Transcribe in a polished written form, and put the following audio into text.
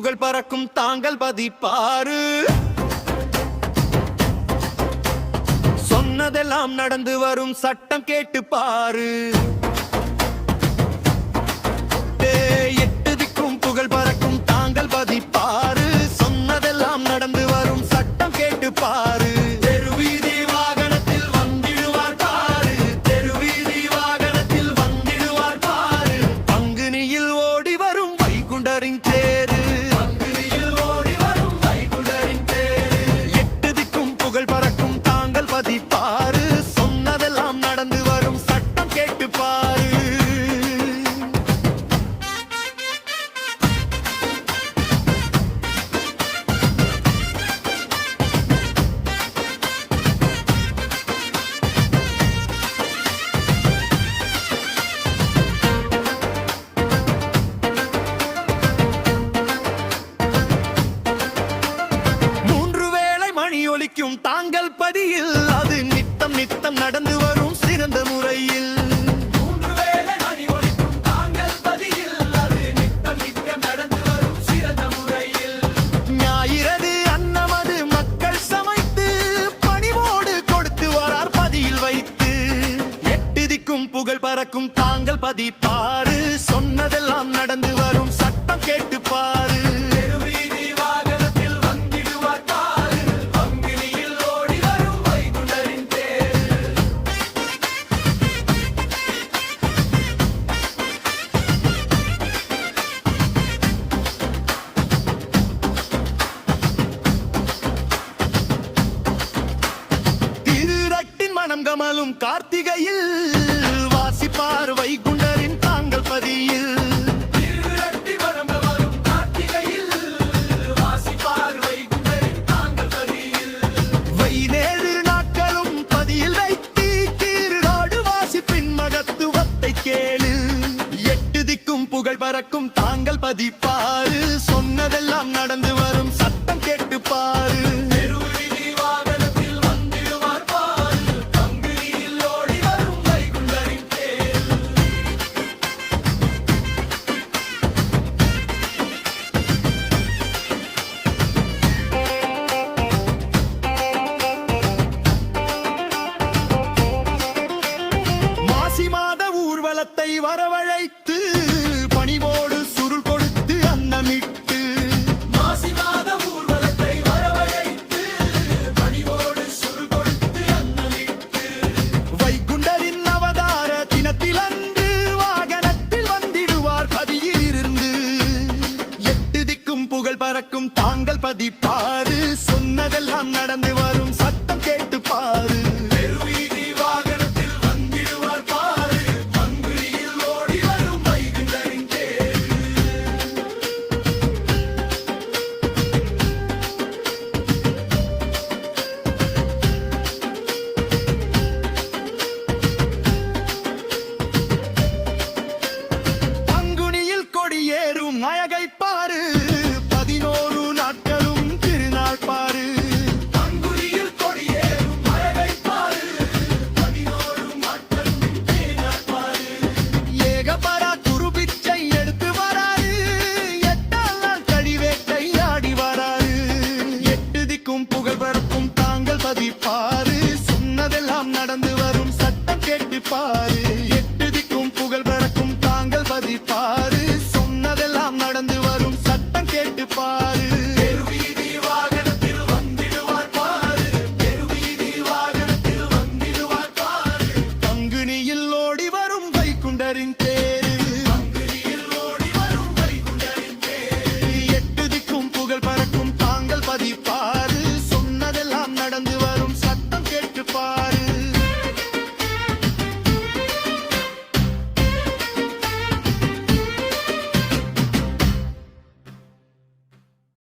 புகழ் பறக்கும் தாங்கள் பதிப்பாரு. சொன்னதெல்லாம் நடந்து வரும் சட்டம் கேட்டு பாரு. எட்டு திக்கும் புகழ் பறக்கும் தாங்கள் பதிப்பாரு. சொன்னதெல்லாம் நடந்து வரும் சட்டம் கேட்டு பாரு. ஒலிக்கும் தாங்கள் பதியில் அது நித்தம் நித்தம் நடந்து வரும் சிறந்த முறையில். ஞாயிறது அன்னமது மக்கள் சமைத்து பணிவோடு கொடுத்து வரார் பதியில் வைத்து. எட்டு திக்கும் புகழ் பறக்கும் தாங்கள் பதிப்பாரு. சொன்னதெல்லாம் நடந்து வரும் சட்டம் கேட்டு பாரு. கமலும் கார்த்திகையில் வாசிப்பார் வைகுண்டரின் தாங்கள் பதியில். வைநேழு நாட்களும் பதியில் வைத்து கீரோடு வாசிப்பின் மகத்துவத்தை கேளு. எட்டு திக்கும் புகழ் பறக்கும் தாங்கள் பதிப்பாரு. சொன்னதெல்லாம் நடந்து வரும் சட்டம் கேட்டு பாரு. வரவழைத்து பணிவோடு சுருள் கொடுத்து அன்னமிட்டு. மாசி மாத ஊர்வலத்தை வரவழைத்து பணிவோடு சுருள் கொடுத்து அன்னமிட்டு. வைகுண்டரின் அவதார தினத்தில் அன்று வாகனத்தில் வந்திடுவார் பதியில் இருந்து. எட்டு திக்கும் புகழ் பறக்கும் தாங்கள் பதிப்பார்.